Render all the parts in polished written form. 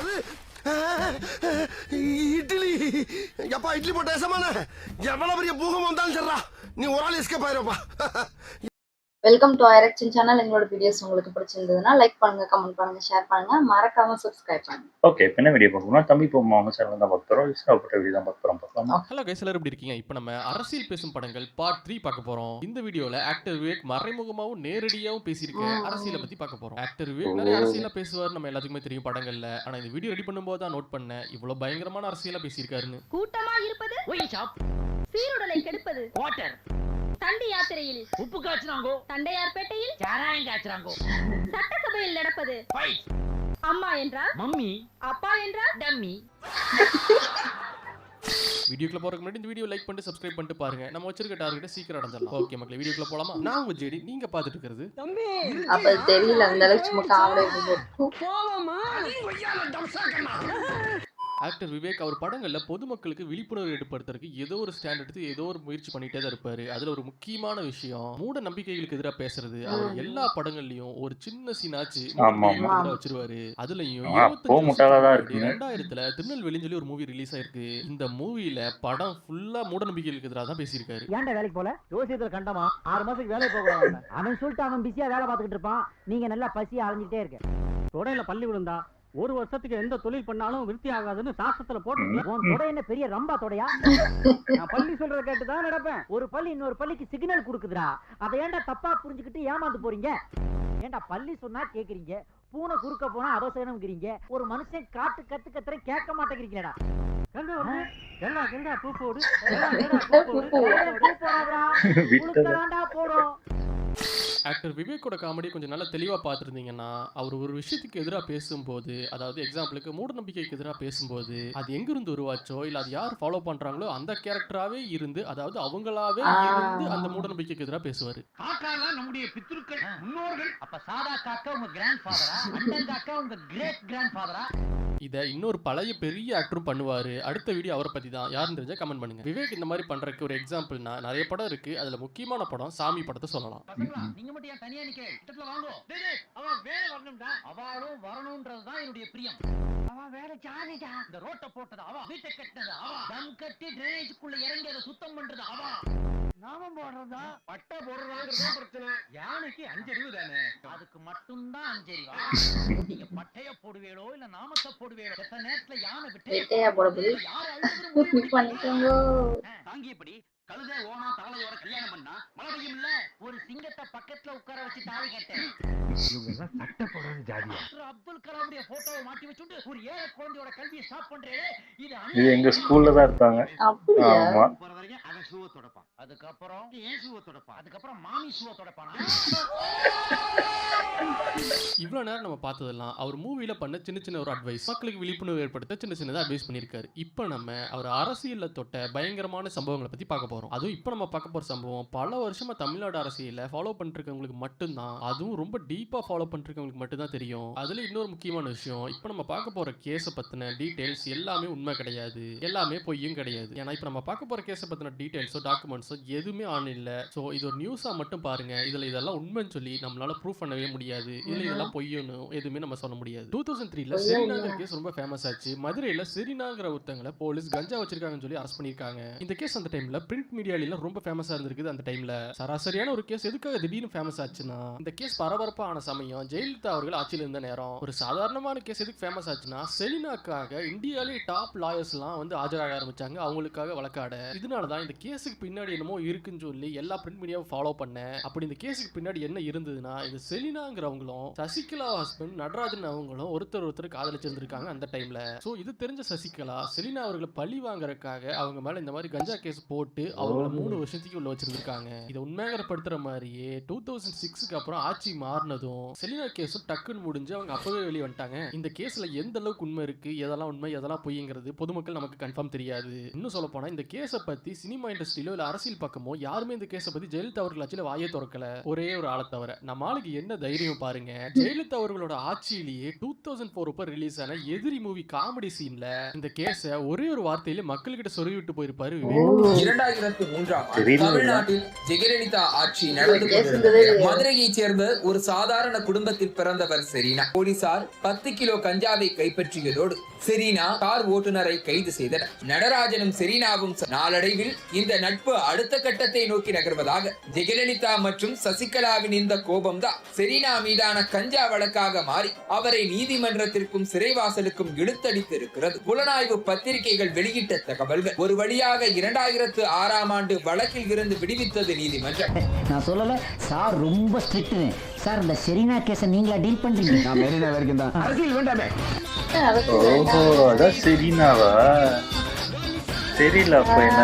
அது இட்லி. எப்பா இட்லி போட்ட ஏசமான எவ்வளவு பெரிய பூகம் வந்தாலும் சரிடா, நீ ஒரு ஆள் எஸ்கேப் ஆயிருப்பா. வெல்கம் டு ஐரக்ஷன் சேனல். எங்களோட வீடியோஸ் உங்களுக்கு பிடிச்சிருந்ததுன்னா லைக் பண்ணுங்க, கமெண்ட் பண்ணுங்க, ஷேர் பண்ணுங்க, மறக்காம சப்ஸ்கிரைப் பண்ணுங்க. ஓகே, இப்போ என்ன வீடியோ பார்க்கணும்னா தம்பி பொம்மா அவங்க சேனல் தான் பார்க்க போகிறோம். இஷ்டப்பட்ட வீடியோ தான் பார்க்க போகிறோம். ஹலோ கைஸ், எல்லாரும் எப்படி இருக்கீங்க? இப்போ நம்ம அரசியல் பேசும் படங்கள் பார்ட் 3 பார்க்க போறோம். இந்த வீடியோல ஆக்டர் விவேக் மறைமுகமாவும் நேரடியாவும் பேசியிருக்க அரசியலை பத்தி பார்க்க போறோம். ஆக்டர் விவேக் நிறைய அரசியலா பேசுவார், நம்ம எல்லாத்துக்குமே தெரியும் படங்கள்ல. ஆனா இந்த வீடியோ ரெடி பண்ணும்போது தான் நோட் பண்ணேன் இவ்வளவு பயங்கரமான அரசியலா பேசியிருக்காருன்னு. கூட்டமா இருப்பது ஒயின் ஷாப், சீருடலை கெடுப்பது வாட்டர், தண்டி யாத்திரையில் உப்பு காய்ச்சறாங்கோ, தண்டையார்பேட்டையில் சாராயம் காய்ச்சறாங்கோ, சட்டசபையில் நடப்பது ஃபைட், அம்மா என்றால் மம்மி, அப்பா என்றால் டம்மி. வீடியோக்குள்ள போறதுக்கு முன்னாடி இந்த வீடியோ லைக் பண்ணிட்டு சப்ஸ்கிரைப் பண்ணிட்டு பாருங்க. நம்ம வச்சிருக்க டார்கெட்டை சீக்கிரம் அடைஞ்சிடலாம். ஓகே மக்களே, வீடியோக்குள்ள போலாமா? நான் உங்க ஜெடி, நீங்க பாத்துட்டு இருக்கிறது தம்பி அப்ப தெரியல அந்த அளவுக்கு சும்மா காமெடி போவோமா? ஆக்டர் விவேக் அவர் படங்கள்ல பொதுமக்களுக்கு விழிப்புணர்வு ஏற்படுத்துறதுக்கு ஏதோ ஒரு ஸ்டாண்ட் எடுத்து ஏதோ ஒரு முயற்சி பண்ணிட்டே தான் இருப்பாரு. அதுல ஒரு முக்கியமான விஷயம் மூட நம்பிக்கைகளுக்கு எதிராக பேசுறது. அவர் எல்லா படங்கள்லயும் ஒரு சின்ன சீனாச்சு வச்சிருவாரு. அதுலயும் 2000 திருநெல்வேலின்னு சொல்லி ஒரு மூவி ரிலீஸ் ஆயிருக்கு. இந்த மூவில படம் ஃபுல்லா மூட நம்பிக்கைகளுக்கு எதிராக தான் பேசியிருக்காரு. ஏன்டா வேலைக்கு போல? ஜோசியத்துல கண்டமா 6 மாசத்துக்கு வேலைக்கு போகலாம். அவன் சொல்லிட்டு அவன் பிஸியா வேலை பார்த்துக்கிட்டு இருப்பான். நீங்க நல்லா பசியா அலைஞ்சிட்டே இருக்க. தொடையில பள்ளி விழுந்தா 1 வருஷத்துக்கு எந்த தொழில் பண்ணாலும் விருத்தி ஆகாதுன்னு சாஸ்திரத்துல போட்டு. உன் தொடை என்ன பெரிய ரம்பா தொடையா? நான் பள்ளி சொல்றத கேட்டுதான் நடப்பேன். ஒரு பள்ளி இன்னொரு பள்ளிக்கு சிக்னல் கொடுக்குதுடா. அதை ஏன்டா தப்பா புரிஞ்சுக்கிட்டு ஏமாந்து போறீங்க? ஏன்டா பள்ளி சொன்னா கேக்குறீங்க, பூனை குறுக்க போனா அவசரம்ங்கிறீங்க. ஒரு மனுஷன் காட்டு கத்து கத்துற கேட்க மாட்டேங்கிறீங்களா? பூ போடு போடும். ஆக்டர் விவேக்கோட காமெடி கொஞ்சம் நல்லா தெளிவாக பார்த்துருந்தீங்கன்னா, அவர் ஒரு விஷயத்துக்கு எதிராக பேசும்போது, அதாவது எக்ஸாம்பிளுக்கு மூட நம்பிக்கைக்கு எதிராக பேசும்போது, அது எங்கிருந்து உருவாச்சோ இல்லை அது யார் ஃபாலோ பண்ணுறாங்களோ அந்த கேரக்டராகவே இருந்து, அதாவது அவங்களாவே இருந்து அந்த மூட நம்பிக்கைக்கு எதிராக பேசுவார். காக்காலாம் நம்முடைய பித்ருக்கள், முன்னோர்கள். அப்ப சாதா காக்கா உங்க கிராண்ட் ஃபாதரா, அண்டன் காக்கா உங்க கிரேட் கிராண்ட் ஃபாதரா? இதை இன்னொரு பழைய பெரிய ஆக்டரும் பண்ணுவார். அடுத்த வீடியோ அவரை பற்றி தான். யாருன்னு தெரிஞ்சா கமெண்ட் பண்ணுங்க. விவேக் இந்த மாதிரி பண்ணுறதுக்கு ஒரு எக்ஸாம்பிள்னா நிறைய படம் இருக்கு. அதில் முக்கியமான படம் சாமி படத்தை சொல்லலாம். நீங்க மட்டும் ஏன் தனியா நிக்க? கிட்டத்துல வாங்கோ. டேய் அவன் வேலை வரணும்டா. அவளும் வரணும்ன்றது தான் என்னுடைய பிரியம். அவன் வேலை ஜாலிடா. இந்த ரோட்ட போட்டது அவ, வீட்டை கட்டினது அவ, டம் கட்டி டிரைனேஜ்க்குள்ள இறங்கி அதை சுத்தம் பண்றது அவ. நாமம் போடுறதா பட்டை போடுறதாங்கிறது பிரச்சனை. யானைக்கு 5 அறிவு தானே, அதுக்கு மட்டும்தான் 5 அறிவா? நீங்க பட்டைய போடுவேளோ இல்ல நாமத்தை போடுவேளோ? எத்தனை நேரத்துல யானை வெட்டையா போடுறது பண்ணிக்கோங்க. தாங்கியபடி கழுதை ஓனா தாளையோட கல்யாணம் பண்ணா மழை பெய்யும் இல்ல? ஒரு சிங்கத்தை பக்கத்துல உட்கார வச்சு தாவி கேட்டேன். சட்டை போடுறது ஜாதியா? அப்துல் கலாமுடைய போட்டோவை மாட்டி வச்சுட்டு ஒரு ஏழை குழந்தையோட கல்வியை ஸ்டாப் பண்றேன். இது எங்க ஸ்கூல்ல தான் இருக்காங்க. ஆமா, போற வரைக்கும் அவன் ஷூவை தொடப்பான், அதுக்கப்புறம் ஏன் ஷூவை தொடப்பான், அதுக்கப்புறம் மாமி ஷூவை தொடப்பான். இவ்வளோ நேரம் நம்ம பார்த்ததெல்லாம் அவர் மூவியில் பண்ண சின்ன சின்ன ஒரு அட்வைஸ், மக்களுக்கு விழிப்புணர்வு ஏற்படுத்த சின்ன சின்னதாக அட்வைஸ் பண்ணியிருக்காரு. இப்போ நம்ம அவர் அரசியலில் தொட்ட பயங்கரமான சம்பவங்களை பற்றி பார்க்க போகிறோம். அதுவும் இப்போ நம்ம பார்க்க போகிற சம்பவம் பல வருஷமாக தமிழ்நாடு அரசியலில் ஃபாலோ பண்ணிருக்கவங்களுக்கு மட்டும்தான், அதுவும் ரொம்ப டீப்பாக ஃபாலோ பண்ணிருக்கவங்களுக்கு மட்டும்தான் தெரியும். அதில் இன்னொரு முக்கியமான விஷயம், இப்போ நம்ம பார்க்க போகிற கேஸை பற்றின டீட்டெயில்ஸ் எல்லாமே உண்மை கிடையாது, எல்லாமே பொய்யும் கிடையாது. ஏன்னா இப்போ நம்ம பார்க்க போகிற கேஸை பற்றின டீட்டெயில்ஸோ டாக்குமெண்ட்ஸோ எதுவுமே ஆன் இல்லை. ஸோ இது ஒரு நியூஸாக மட்டும் பாருங்க. இதில் இதெல்லாம் உண்மைன்னு சொல்லி நம்மளால ப்ரூவ் பண்ணவே முடியாது. இதுல இதெல்லாம் பொய்யன்னு எதுவுமே நம்ம சொல்ல முடியாது. 2003ல செரினாங்கிற கேஸ் ரொம்ப ஃபேமஸ் ஆச்சு. மதுரையில செரினாங்கிற ஒருத்தங்களை போலீஸ் கஞ்சா வச்சிருக்காங்கன்னு சொல்லி அரெஸ்ட் பண்ணிருக்காங்க. இந்த கேஸ் அந்த டைம்ல பிரிண்ட் மீடியால ரொம்ப ஃபேமஸா இருந்திருக்குது. அந்த டைம்ல சராசரியான ஒரு கேஸ் எதுக்காக திடீர்னு ஃபேமஸ் ஆச்சுன்னா, இந்த கேஸ் பரபரப்பா ஆன சமயம் ஜெயலலிதா அவர்கள் ஆட்சியில் இருந்த நேரம். ஒரு சாதாரணமான கேஸ் எதுக்கு ஃபேமஸ் ஆச்சுன்னா, செலினாக்காக இந்தியாவிலே டாப் லாயர்ஸ் எல்லாம் வந்து ஆஜராக ஆரம்பிச்சாங்க அவங்களுக்காக வழக்காட. இதனாலதான் இந்த கேஸுக்கு பின்னாடி என்னமோ இருக்குன்னு சொல்லி எல்லா பிரிண்ட் மீடியாவும் ஃபாலோ பண்ண. அப்படி இந்த கேஸுக்கு பின்னாடி என்ன இருந்ததுன்னா, இந்த செலினாங்கிறவங்களும் சசிகலா ஹஸ்பண்ட் நடராஜன் அவங்களும் ஒருத்தர் காதலிச்சிருந்திருக்காங்க அந்த டைம்ல. சோ இது தெரிஞ்ச சசிகலா செலினா அவர்களை பழி வாங்கறதுக்காக அவங்க மேல இந்த மாதிரி கஞ்சா கேஸ் போட்டு அவங்கள 3 வருஷத்துக்கு உள்ள வச்சிருந்திருக்காங்க. இதை உண்மையாகப்படுத்துற மாதிரியே 2006க்கு அப்புறம் ஆட்சி மாறினதும் செலினா கேஸும் டக்குன்னு முடிஞ்சு அவங்க அப்பவே வெளியே வந்துட்டாங்க. இந்த கேஸ்ல எந்த அளவுக்கு உண்மை இருக்கு, எதெல்லாம் உண்மை எதெல்லாம் பொய்ங்கிறது பொதுமக்கள் நமக்கு கன்ஃபார்ம் தெரியாது. இன்னும் சொல்ல போனா இந்த கேஸை பத்தி சினிமா இண்டஸ்ட்ரியிலோ இல்ல அரசியல் பக்கமோ யாருமே இந்த கேஸை பத்தி ஜெயலலிதா அவர்கள் ஆட்சியில வாயே திறக்கல. ஒரே ஒரு ஆளை தவிர. நம்ம ஆளுக்கு என்ன தைரியம் பாருங்க. ஜெயலலிதா அவர்களோட ஆட்சியிலேயே 2004 அப்ப ரிலீஸ் ஆன எதிரி மூவி காமெடி சீன்ல இந்த கேஸ ஒரே ஒரு வார்த்தையில மக்கள்கிட்ட சொருவி விட்டு போயிருப்பாரு விவேக். 2003ஆம் ஆண்டு தமிழ்நாட்டில் ஜெயலலிதா ஆட்சி நடந்து கொண்டிருந்தது. மதுரையைச் சேர்ந்த ஒரு சாதாரண குடும்பத்தில் பிறந்தவர் செரீனா. போலீசார் 10 கிலோ கஞ்சாவை கைப்பற்றியதோடு செரீனா கார் ஓட்டுநரை கைது செய்தனர். நடராஜனும் செரீனாவும் நாளடைவில் இந்த நட்பு அடுத்த கட்டத்தை நோக்கி நகர்வதாக ஜெயலலிதா மற்றும் சசிகலாவின் இந்த கோபம்தான் செரீனா மீதான கஞ்சா வழக்காக மாறி அவரை நீதிமன்றத்திற்கும் சிறைவாசலுக்கும் இழுத்தடித்து இருக்கிறது. புலனாய்வு பத்திரிகைகள் வெளியிட்ட தகவல்கள் ஒரு வழியாக 2006ஆம் ஆண்டு வழக்கில் இருந்து விடுவித்தது நீதிமன்றம். நான் சொல்லல சார், ரொம்ப ஸ்ட்ரிக்ட் சார். இந்த செரீனா கேஸை நீங்களா டீல் பண்றீங்க? நான் மெரினா வரைக்கும் தான். அரசியல் வேண்டாமே. ஓஹோ, அதான் செரீனாவா? தெரியல அப்ப என்ன.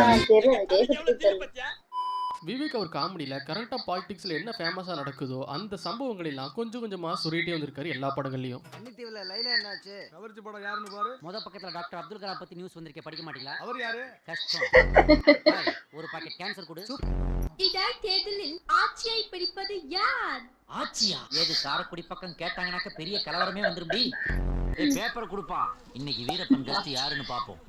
விவேக் அவர் காமெடியில கரெக்டா பாலிடிக்ஸ்ல என்ன ஃபேமஸா நடக்குதோ அந்த சம்பவங்கள் எல்லாம் கொஞ்சம் கொஞ்சமா சொல்லிட்டே வந்திருக்காரு எல்லா படங்கள்லயும். அன்னித்தீவுல லைலா என்னாச்சு? கவர்ச்சி படம் யாருன்னு பாரு. முத பக்கத்துல டாக்டர் அப்துல் கலாம் பத்தி நியூஸ் வந்திருக்கே, படிக்க மாட்டீங்களா? அவர் யாரு? கஷ்டம். ஒரு பாக்கெட் கேன்சர் கொடு. இதாய் தேர்தலில் ஆட்சியை பிடிப்பது யார்? ஆச்சியா? ஏது காரக்குடி பக்கம் கேட்டாங்கனாக்க பெரிய கலவரமே வந்துரும்டி. பேப்பர் கொடுப்பா, இன்னைக்கு வீரப்பன் கஸ்ட் யாருன்னு பாப்போம்.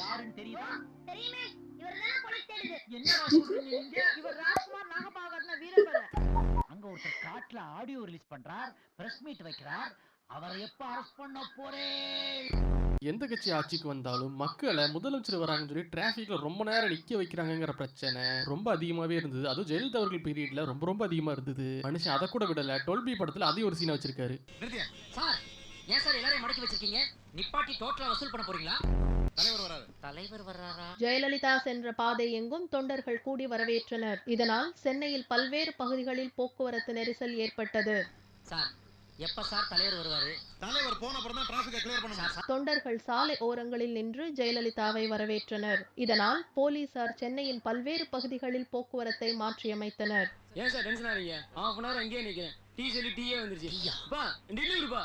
யாருன்னு தெரியுமா? தெரியுமே, இவர்தானே போலீஸ் தேடுது. என்னடா சொல்றீங்க நீங்க? இவர் ராஜ்குமார் நாகபாகர்ல வீரப்பன். அங்க ஒருத்தர் காட்ல ஆடியோ ரிலீஸ் பண்றார், பிரஸ் மீட் வைக்கிறார். அவரை எப்ப அரெஸ்ட் பண்ண போறேன்? எந்த கட்சி ஆட்சிக்கு வந்தாலும் மக்களை முதலமைச்சர் வராங்கன்னு சொல்லி டிராபிக்ல ரொம்ப நேரம் நிக்க வைக்கிறாங்கிற பிரச்சனை ரொம்ப அதிகமாவே இருந்தது. அதுவும் ஜெயலலிதா அவர்கள் பீரியட்ல ரொம்ப அதிகமா இருந்தது. மனுஷன் அதை கூட விடல. 12B படத்துல அதே ஒரு சீனை வச்சிருக்காரு. சார், ஏன் சார் எல்லாரையும் மடக்கி வச்சிருக்கீங்க? நிப்பாட்டி டோட்டலா வசூல் பண்ண போறீங்களா? தலைவர் வர்றாரா? ஜெயலலிதா சென்ற பாதை எங்கும் தொண்டர்கள் கூடி வரவேற்றனர். இதனால் சென்னையில் பல்வேறு பகுதிகளில் போக்குவரத்து நெரிசல் ஏற்பட்டது. சார், எப்ப சார் தலைவர் வருவாரு? தலைவர் போன அப்புறம் தான் டிராபிக்கை கிளியர் பண்ணுங்க. தொண்டர்கள் சாலை ஓரங்களில் நின்று ஜெயலலிதாவை வரவேற்றனர். இதனால் போலீசார் சென்னையின் பல்வேறு பகுதிகளில் போக்குவரத்தை மாற்றியமைத்தனர். ஏன் சார் டென்ஷன் ஆறீங்க? half an hour அங்கேயே நிக்கிறேன். டீ சொல்லி டீயே வந்துருச்சு. பா, டெலிவரி பா.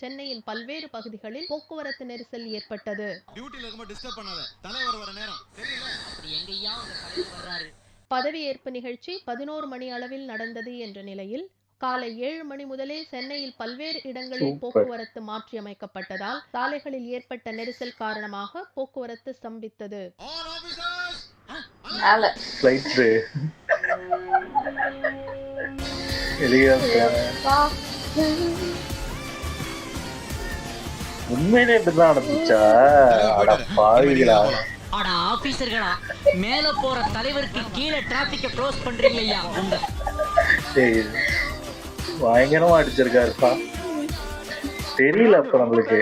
சென்னையின் பல்வேறு பகுதிகளில் போக்குவரத்து நெரிசல் ஏற்பட்டது. டியூட்டில இருக்கும்போது டிஸ்டர்ப் பண்ணாத. தலைவர் வர நேரம் தெரியல. அப்படி எங்கேயா உங்க தலைவர் வர்றாரு? பதவியேற்பு நிகழ்ச்சி 11 மணி அளவில் நடந்தது என்ற நிலையில் காலை 7 மணி முதலே சென்னையில் பல்வேறு இடங்களில் போக்குவரத்து மாற்றியமைக்கப்பட்டதால் சாலைகளில் ஏற்பட்ட நெரிசல் காரணமாக போக்குவரத்து ஸ்தம்பித்தது. உண்மையிலே இப்படிதான் நடந்துச்சா? பாவிகளா? அட ஆபீசர்களா, மேல போற தலைவருக்கு கீழே டிராபிக்க க்ளோஸ் பண்றீங்களா? பயங்கரமா அடிச்சிருக்காருப்பா. தெரியல அப்ப நம்மளுக்கு.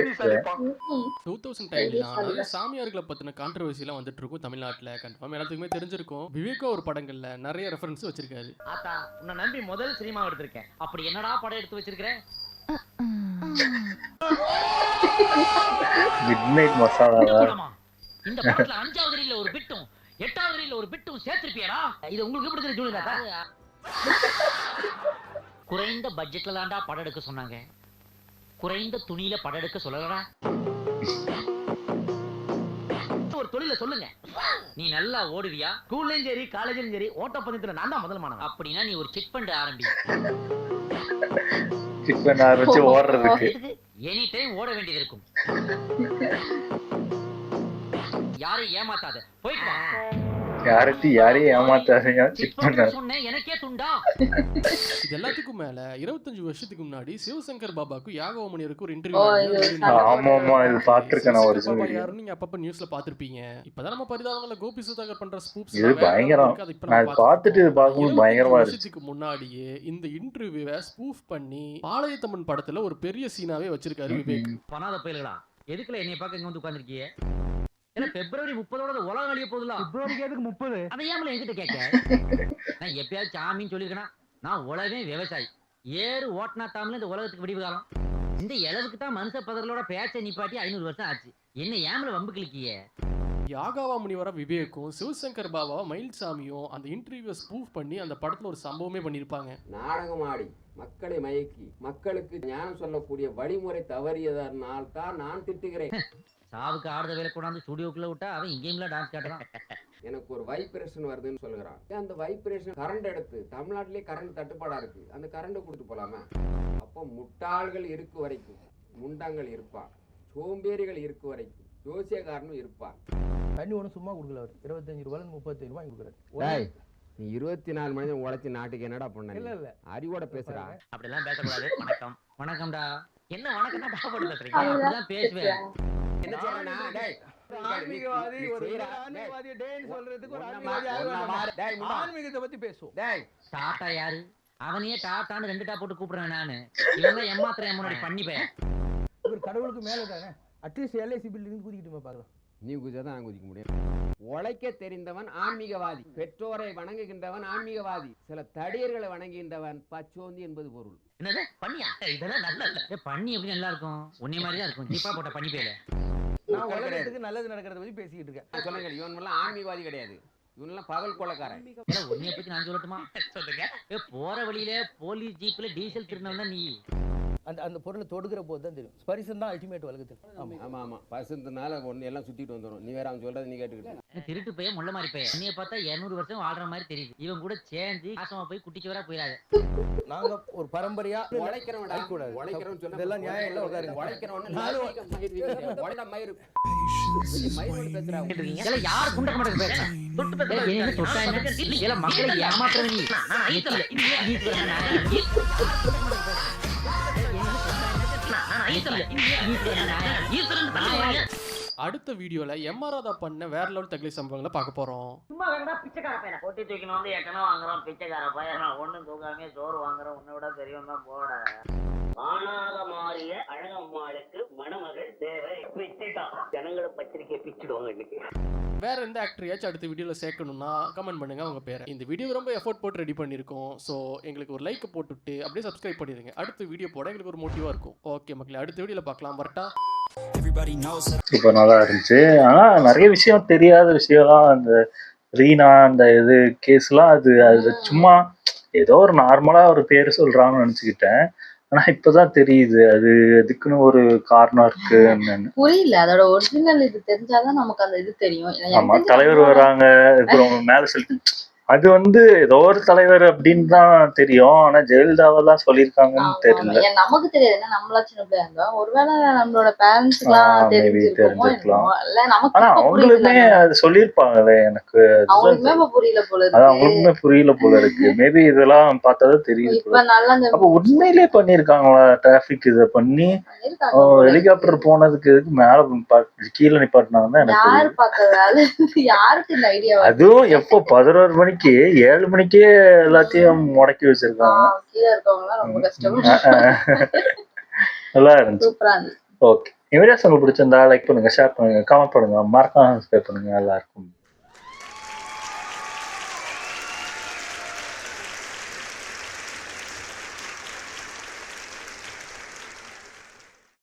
2010 சாமியார்களை பத்தின கான்ட்ரோவர்சி எல்லாம் வந்துட்டு இருக்கும் தமிழ்நாட்டுல. கன்ஃபார்ம் எல்லாத்துக்குமே தெரிஞ்சிருக்கும். விவேக் ஒரு படங்கள்ல நிறைய ரெஃபரன்ஸ் வச்சிருக்காரு. ஆத்தா, உன்னை நம்பி முதல் சினிமா எடுத்திருக்கேன். அப்படி என்னடா படம் எடுத்து வச்சிருக்கிறேன்? மிட்நைட் மசாலா. இந்த படத்துல 5வது ரீல்ல ஒரு பிட்டும் 8வது ரீல்ல ஒரு பிட்டும் சேர்த்திருப்பியடா. இது உங்களுக்கு எப்படி தெரியும் ஜூனியரா? குறைந்த பட்ஜெட்ல தான்டா படம் எடுக்க சொன்னாங்க. குறைந்த துணியில படம் எடுக்க சொல்லலடா. ஒரு தொழில சொல்லுங்க. நீ நல்லா ஓடுவியா? ஸ்கூல்லயும் சரி காலேஜ்லயும் சரி ஓட்டப்பந்தயத்துல நான் தான் முதல் மாணவன். அப்படின்னா நீ ஒரு சிட் ஃபண்ட் ஆரம்பி. சிட் ஃபண்ட் ஆரம்பிச்சு ஓடுறதுக்கு எனி டைம் ஓட வேண்டியது இருக்கும். யாரையும் ஏமாத்தாத, போயிட்டு வா. யாரையும் ஏமாத்தாதீங்க. எனக்கே துண்டா. இது எல்லாத்துக்கும் மேல 25 வருஷத்துக்கு முன்னாடி சிவசங்கர் பாபாக்கு யாகவமணியருக்கு ஒரு இன்டர்வியூ. ஆமாமா, இது பாத்துருக்கேன் நான். ஒரு யாரும் நீங்க அப்பப்ப நியூஸ்ல பாத்துருப்பீங்க. இப்பதான் நம்ம பரிதாபங்கள கோபி சுதாகர் பண்ற ஸ்கூப்ஸ் இது பயங்கரம். நான் பார்த்துட்டு இது பார்க்கும்போது பயங்கரமா இருக்கு. வருஷத்துக்கு முன்னாடியே இந்த இன்டர்வியூவை ஸ்பூஃப் பண்ணி பாளையத்தம்மன் படத்துல ஒரு பெரிய சீனாவே வச்சிருக்காரு விவேக். பணாத பயல்களா, எதுக்குல என்னைய பார்க்க இங்க வந்து உட்கார்ந்திருக்கீங்க? ஏன்னா பிப்ரவரி 30 உலகம் அழிய போகுதுல. பிப்ரவரிக்கு எதுக்கு 30? அதை ஏன் என்கிட்ட கேட்க? நான் எப்பயாவது சாமின்னு சொல்லியிருக்கேனா? நான் உலகமே விவசாயி. ஏறு ஓட்டினா தாமல இந்த உலகத்துக்கு விடிவு காலம். இந்த இளவுக்கு தான் மனுஷ பதர்களோட பேச்சை நிப்பாட்டி 500 வருஷம் ஆச்சு. என்ன ஏமல வம்பு கிளிக்கிய? யாகாவா முனிவரா விவேக்கும் சிவசங்கர் பாபாவா மயில்சாமியும் அந்த இன்டர்வியூவை ஸ்பூஃப் பண்ணி அந்த படத்துல ஒரு சம்பவமே பண்ணிருப்பாங்க. நாடகம் ஆடி மக்களை மயக்கி மக்களுக்கு ஞானம் சொல்லக்கூடிய வழிமுறை தவறியதனால் தான் நான் திட்டுகிறேன். சாவுக்கு ஆடுத வேலை கொண்டாந்து ஸ்டுடியோக்குள்ள விட்டா அவன் இங்கேயும்ல டான்ஸ் காட்டுறான். எனக்கு ஒரு வைப்ரேஷன் வருதுன்னு சொல்லுகிறான். அந்த வைப்ரேஷன் கரண்ட் எடுத்து தமிழ்நாட்டிலே கரண்ட் தட்டுப்பாடா இருக்கு, அந்த கரண்ட் கொடுத்து போலாமா? அப்போ முட்டாள்கள் இருக்கு வரைக்கும் முண்டங்கள் இருப்பான், சோம்பேறிகள் இருக்கு வரைக்கும் ஜோசியக்காரனும் இருப்பான். தண்ணி ஒன்றும் சும்மா கொடுக்கல அவர் 25 ரூபாய் 35 ரூபாய் கொடுக்குறாரு. நீ 24 மணி நேரம் உழைச்சி நாட்டுக்கு என்னடா பண்ண? இல்ல அறிவோட பேசுறா. அப்படிலாம் பேசக்கூடாது. வணக்கம் வணக்கம்டா. என்ன வணக்கம் தான் டாப் பேசுறீங்க? அப்படிதான் பேசுவேன். என்ன செய்யறா? டேய் ஆன்மீகவாதி ஒரு ஆன்மீகவாதி டேன்னு சொல்றதுக்கு ஒரு ஆன்மீகவாதி ஆன்மீகத்தை பத்தி பேசுவோம். டேய் டாட்டா யாரு? அவனையே டாட்டான்னு 2 டா போட்டு கூப்பிடுறேன் நானு. இவன் ஏமாத்திரம் என் முன்னாடி பண்ணி போய் ஒரு கடவுளுக்கு மேல தானே அட்லீஸ்ட் எல்ஐசி பில்டிங் குதிக்கிட்டுமா பாக்கலாம். நீ குதிச்சாதான் நான் குதிக்க முடியும். உழைக்க தெரிந்தவன் ஆன்மீகவாதி, பெற்றோரை வணங்குகின்றவன் ஆன்மீகவாதி, சில தடியர்களை வணங்குகின்றவன் பச்சோந்தி என்பது பொருள். என்னது பண்ணியா? இதெல்லாம் நல்லா இல்ல. பண்ணி எப்படி நல்லா இருக்கும்? உன்னை மாதிரி தான் இருக்கும். ஜீப்பா போட்ட பண்ணி போயில. நான் உலகத்துக்கு நல்லது நடக்கிறத பத்தி பேசிக்கிட்டு இருக்கேன். சொல்லுங்க, இவன் எல்லாம் ஆன்மீகவாதி கிடையாது, இவனெல்லாம் பகல் கொள்ளக்காரன். உன்னைய பத்தி நான் சொல்லட்டுமா? சொல்லுங்க. போற வழியில போலீஸ் ஜீப்ல டீசல் திருநவன் தான் நீ. அந்த பொருளை தொடுக்கிற போது தான் தெரியும். ஸ்பரிசம் தான் அல்டிமேட் உலகத்தில். ஆமா ஆமா, பசுனால ஒண்ணு எல்லாம் சுத்திட்டு வந்துடும். நீ வேற அவன் சொல்றது நீ கேட்டுக்கிட்டு திருட்டு போய் முள்ள மாதிரி போய் உன்னைய பார்த்தா 200 வருஷம் வாழ்ற மாதிரி தெரியுது. இவன் கூட சேர்ந்து ஆசமா போய் குட்டிச்சவரா போயிடாது. நாங்க ஒரு பரம்பரையா உழைக்கிறவன் கூடாது. உழைக்கிறவன் சொல்ல இதெல்லாம் நியாயம் இல்ல. உட்காருங்க. உழைக்கிறவன் யார் குண்ட மாட்டேங்க பேசுறா? மக்களை ஏமாத்துறவன் அடுத்த வீடியோல எம்ஆர்ஆதா பண்ண வேற லெவல் தகலி சம்பவங்களை பார்க்க போறோம். சும்மா வேணா பிச்சைக்கார பையனை போட்டி தூக்கின்னு வந்து எட்டனா வாங்குறோம். பிச்சைக்கார பையன் ஒண்ணும் தூக்காமே சோறு வாங்குறோம். உன்னை விட பெரியவன் தான் போட. ஆனாக மாறிய அழகம்மாளுக்கு மணமகள் தேவை பிச்சுட்டான். ஜனங்களை பத்திரிக்கை பிச்சுடுவாங்க இன்னைக்கு. வேற எந்த ஆக்டரையாச்சும் அடுத்த வீடியோல சேர்க்கணும்னா கமெண்ட் பண்ணுங்க உங்க பேரை. இந்த வீடியோ ரொம்ப எஃபோர்ட் போட்டு ரெடி பண்ணியிருக்கோம். ஸோ எங்களுக்கு ஒரு லைக் போட்டுவிட்டு அப்படியே சப்ஸ்கிரைப் பண்ணிடுங்க. அடுத்த வீடியோ போட எங்களுக்கு ஒரு மோட்டிவா இருக்கும். ஓகே மக்களே, அடுத்த வீடியோல பார்க்கலாம். வரட்டா. இப்போ நல்லா இருந்துச்சு. ஆனா நிறைய விஷயம் தெரியாத விஷயம்லாம் அந்த ரீனா அந்த இது கேஸ்லாம் அது சும்மா ஏதோ ஒரு நார்மலா ஒரு பேர் சொல்றாங்கன்னு நினைச்சுக்கிட்டேன். ஆனா இப்பதான் தெரியுது அது அதுக்குன்னு ஒரு காரணம் இருக்கு. புரியல, அதோட ஒரிஜினல் இது தெரிஞ்சாதான் நமக்கு அந்த இது தெரியும். ஆமா, தலைவர் வராங்க அப்புறம் மேல சொல்லி அது ஏதோ ஒரு தலைவர் அப்படின்னு தான் தெரியும். ஆனா ஜெயலலிதாவெல்லாம் சொல்லியிருக்காங்கன்னு தெரியல. நமக்கு தெரியாது, ஏன்னா நம்மளா சின்ன பிள்ளையா இருந்தோம். ஒருவேளை நம்மளோட பேரண்ட்ஸ் எல்லாம் தெரிஞ்சிருக்கலாம். ஆனா அவங்களுமே அது சொல்லியிருப்பாங்களே. எனக்கு அவங்களுக்குமே புரியல போல இருக்கு. அது அவங்களுக்குமே புரியல போல இருக்கு. மேபி இதெல்லாம் பார்த்தாதான் தெரியுது. அப்ப உண்மையிலே பண்ணிருக்காங்களா டிராபிக் இதை பண்ணி ஹெலிகாப்டர் போனதுக்கு எதுக்கு மேல கீழே நிப்பாட்டினாங்கன்னு எனக்கு யாருக்கு இந்த ஐடியா? அதுவும் எப்போ 11 மணிக்கு 7 மணிக்கே எல்லாத்தையும் முடக்கி வச்சிருக்காங்க. நல்லா இருந்துச்சு. ஓகே, இந்த வீடியோஸ் உங்களுக்கு பிடிச்சிருந்தா லைக் பண்ணுங்க, ஷேர் பண்ணுங்க, கமெண்ட் பண்ணுங்க, மறக்காம சப்ஸ்கிரைப் பண்ணுங்க. எல்லாருக்கும்